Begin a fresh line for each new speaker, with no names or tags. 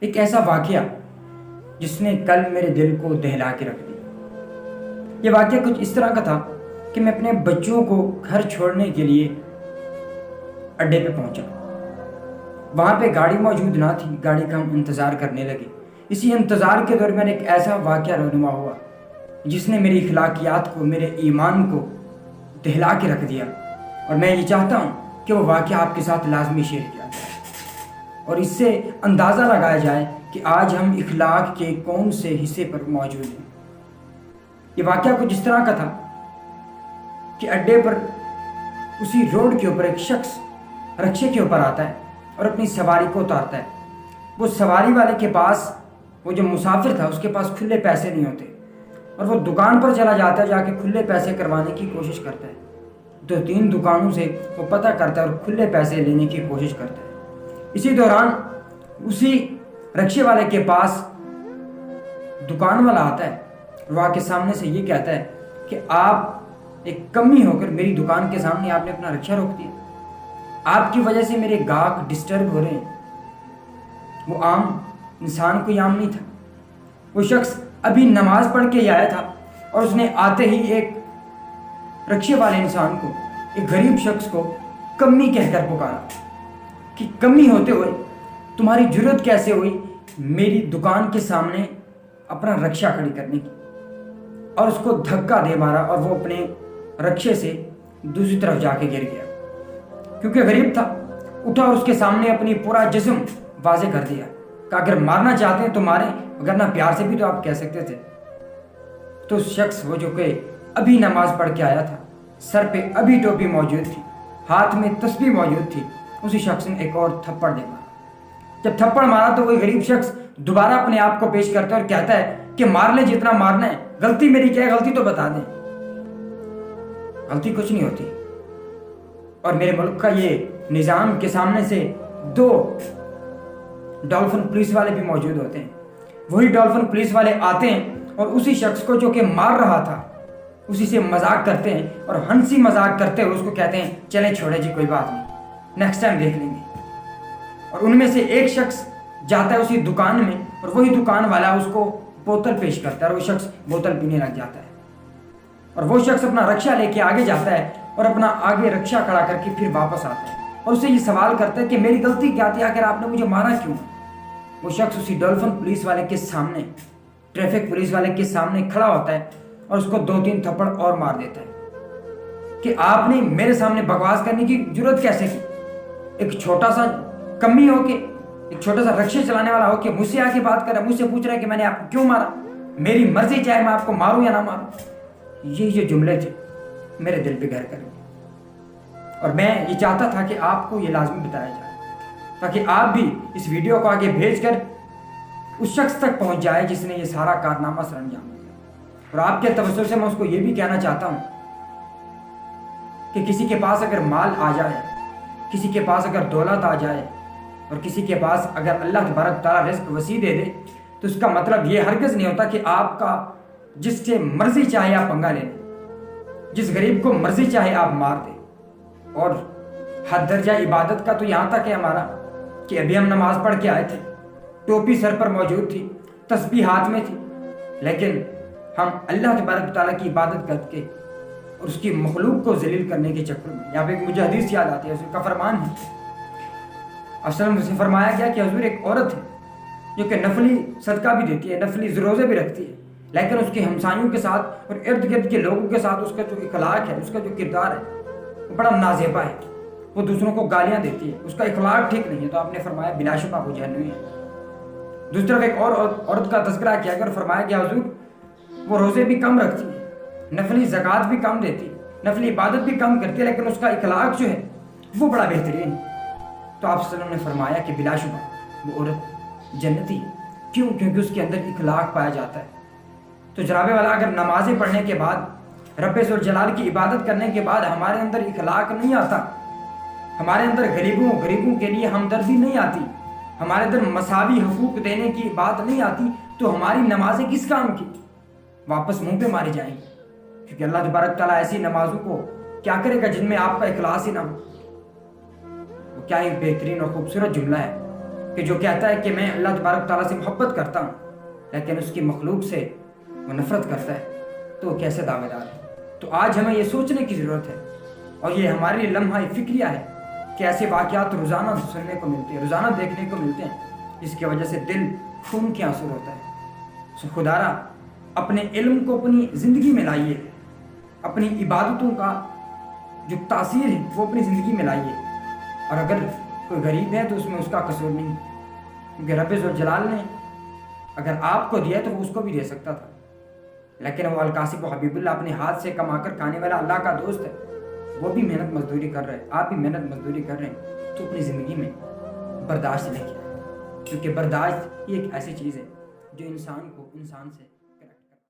ایک ایسا واقعہ جس نے کل میرے دل کو دہلا کے رکھ دیا۔ یہ واقعہ کچھ اس طرح کا تھا کہ میں اپنے بچوں کو گھر چھوڑنے کے لیے اڈے پہ پہنچا۔ وہاں پہ گاڑی موجود نہ تھی، گاڑی کا ہم انتظار کرنے لگے۔ اسی انتظار کے دوران ایک ایسا واقعہ رونما ہوا جس نے میری اخلاقیات کو، میرے ایمان کو دہلا کے رکھ دیا، اور میں یہ چاہتا ہوں کہ وہ واقعہ آپ کے ساتھ لازمی شیئر کیا جائے اور اس سے اندازہ لگایا جائے کہ آج ہم اخلاق کے کون سے حصے پر موجود ہیں۔ یہ واقعہ کچھ اس طرح کا تھا کہ اڈے پر اسی روڈ کے اوپر ایک شخص رکشے کے اوپر آتا ہے اور اپنی سواری کو اتارتا ہے۔ وہ سواری والے کے پاس، وہ جو مسافر تھا، اس کے پاس کھلے پیسے نہیں ہوتے، اور وہ دکان پر چلا جاتا ہے، جا کے کھلے پیسے کروانے کی کوشش کرتا ہے۔ 2-3 دکانوں سے وہ پتہ کرتا ہے اور کھلے پیسے لینے کی کوشش کرتا ہے۔ اسی دوران اسی رکشے والے کے پاس دکان والا آتا ہے، وہ کے سامنے سے یہ کہتا ہے کہ آپ ایک کمی ہو کر میری دکان کے سامنے آپ نے اپنا رکشہ روک دیا، آپ کی وجہ سے میرے گاہک ڈسٹرب ہو رہے ہیں۔ وہ عام انسان کوئی عام نہیں تھا، وہ شخص ابھی نماز پڑھ کے آیا تھا، اور اس نے آتے ہی ایک رکشے والے انسان کو، ایک غریب شخص کو کمی کہہ کر پکارا کہ کمی ہوتے ہوئے تمہاری جرت کیسے ہوئی میری دکان کے سامنے اپنا رکشہ کھڑی کرنے کی، اور اس کو دھکا دے مارا، اور وہ اپنے رکشے سے دوسری طرف جا کے گر گیا۔ کیونکہ غریب تھا، اٹھا اور اس کے سامنے اپنی پورا جسم واضح کر دیا کہ اگر مارنا چاہتے ہیں تو ماریں، اگر نہ پیار سے بھی تو آپ کہہ سکتے تھے۔ تو اس شخص، وہ جو کہ ابھی نماز پڑھ کے آیا تھا، سر پہ ابھی ٹوپی موجود تھی، ہاتھ میں تسبیح موجود تھی، اسی شخص نے ایک اور تھپڑ دے مارا۔ جب تھپڑ مارا تو وہی غریب شخص دوبارہ اپنے آپ کو پیش کرتا ہے اور کہتا ہے کہ مار لیں جتنا مارنا ہے، غلطی میری کیا ہے، غلطی تو بتا دیں۔ غلطی کچھ نہیں ہوتی، اور میرے ملک کا یہ نظام کے سامنے سے 2 ڈولفن پولیس والے بھی موجود ہوتے ہیں۔ وہی ڈولفن پولیس والے آتے ہیں اور اسی شخص کو جو کہ مار رہا تھا اسی سے مذاق کرتے ہیں، اور ہنسی مذاق کرتے ہوئے اس کو کہتے ہیں چلیں چھوڑے جی، کوئی بات نہیں، نیکسٹ ٹائم دیکھ لیں گے۔ اور ان میں سے ایک شخص جاتا ہے اسی دکان میں، اور وہی دکان والا اس کو بوتل پیش کرتا ہے، اور وہ شخص بوتل پینے لگ جاتا ہے، اور وہ شخص اپنا رکشہ لے کے آگے جاتا ہے اور اپنا آگے رکشہ کھڑا کر کے پھر واپس آتا ہے، اور اسے یہ سوال کرتا ہے کہ میری غلطی کیا تھی، آخر آپ نے مجھے مارا کیوں؟ وہ شخص اسی ڈولفن پولیس والے کے سامنے، ٹریفک پولیس والے کے سامنے کھڑا ہوتا ہے اور اس کو 2-3 تھپڑ اور مار دیتا ہے کہ آپ نے میرے سامنے بکواس کرنے کی جرت کیسے کی؟ ایک چھوٹا سا کمی ہو کے، ایک چھوٹا سا رکشے چلانے والا ہو کے مجھ سے آ کے بات کر رہا ہے، مجھ سے پوچھ رہا ہے کہ میں نے آپ کو کیوں مارا، میری مرضی چاہے میں آپ کو ماروں یا نہ ماروں۔ یہ جملے تھے میرے دل پہ گھر کر گئے، اور میں یہ چاہتا تھا کہ آپ کو یہ لازمی بتایا جائے تاکہ آپ بھی اس ویڈیو کو آگے بھیج کر اس شخص تک پہنچ جائے جس نے یہ سارا کارنامہ سر انجام دیا۔ اور آپ کے توسط سے میں اس کو یہ بھی کہنا چاہتا ہوں کہ کسی کے پاس اگر مال آ جائے، کسی کے پاس اگر دولت آ جائے، اور کسی کے پاس اگر اللہ تبارک تعالیٰ رزق وسیع دے دے، تو اس کا مطلب یہ ہرگز نہیں ہوتا کہ آپ کا جس سے مرضی چاہے آپ پنگا لے لیں، جس غریب کو مرضی چاہے آپ مار دیں۔ اور حد درجہ عبادت کا تو یہاں تک ہے ہمارا کہ ابھی ہم نماز پڑھ کے آئے تھے، ٹوپی سر پر موجود تھی، تسبیح ہاتھ میں تھی، لیکن ہم اللہ تبارک تعالیٰ کی عبادت کر کے اور اس کی مخلوق کو ذلیل کرنے کے چکر میں، یہاں پہ مجھے حدیث یاد آتی ہے، اس کا فرمان ہے، اصل سے فرمایا گیا کہ حضور ایک عورت ہے جو کہ نفلی صدقہ بھی دیتی ہے، نفلی روزے بھی رکھتی ہے، لیکن اس کے ہمسایوں کے ساتھ اور ارد گرد کے لوگوں کے ساتھ اس کا جو اخلاق ہے، اس کا جو کردار ہے، وہ بڑا نازیبا ہے، وہ دوسروں کو گالیاں دیتی ہے، اس کا اخلاق ٹھیک نہیں ہے، تو آپ نے فرمایا بلا شبہ وہ جہنمی ہے۔ دوسری طرف ایک اور عورت کا تذکرہ کیا گیا اور فرمایا گیا حضور وہ روزے بھی کم رکھتی ہے، نفلی زکوٰۃ بھی کم دیتی ہے، نفلی عبادت بھی کم کرتی ہے، لیکن اس کا اخلاق جو ہے وہ بڑا بہترین ہے۔ تو آپ صلی اللہ علیہ وسلم نے فرمایا کہ بلا شبہ وہ عورت جنتی ہے۔ کیوں؟ کیونکہ اس کے اندر اخلاق پایا جاتا ہے۔ تو جناب والا، اگر نمازیں پڑھنے کے بعد، رب ذوالجلال کی عبادت کرنے کے بعد ہمارے اندر اخلاق نہیں آتا، ہمارے اندر غریبوں کے لیے ہمدردی نہیں آتی، ہمارے اندر مساوی حقوق دینے کی بات نہیں آتی، تو ہماری نمازیں کس کام کی؟ واپس منہ پہ ماری جائیں گی، کیونکہ اللہ تبارک تعالیٰ ایسی نمازوں کو کیا کرے گا جن میں آپ کا اخلاص ہی نہ ہو۔ وہ کیا ایک بہترین اور خوبصورت جملہ ہے کہ جو کہتا ہے کہ میں اللہ تبارک تعالیٰ سے محبت کرتا ہوں لیکن اس کی مخلوق سے وہ نفرت کرتا ہے، تو وہ کیسے دعوے دار ہے؟ تو آج ہمیں یہ سوچنے کی ضرورت ہے، اور یہ ہمارے لیے لمحہ فکریہ ہے کہ ایسے واقعات روزانہ سننے کو ملتے ہیں، روزانہ دیکھنے کو ملتے ہیں، جس کی وجہ سے دل خون کے آنسو ہوتا ہے۔ سو خدارا اپنے علم کو اپنی زندگی میں لائیے، اپنی عبادتوں کا جو تاثیر ہے وہ اپنی زندگی میں لائیے، اور اگر کوئی غریب ہے تو اس میں اس کا قصور نہیں، کیونکہ رب ذوالجلال نے اگر آپ کو دیا تو وہ اس کو بھی دے سکتا تھا، لیکن وہ القاسب و حبیب اللہ اپنے ہاتھ سے کما کر کھانے والا اللہ کا دوست ہے، وہ بھی محنت مزدوری کر رہے ہیں، آپ بھی محنت مزدوری کر رہے ہیں، تو اپنی زندگی میں برداشت لے کے آئیں، کیونکہ برداشت یہ ایک ایسی چیز ہے جو انسان کو انسان سے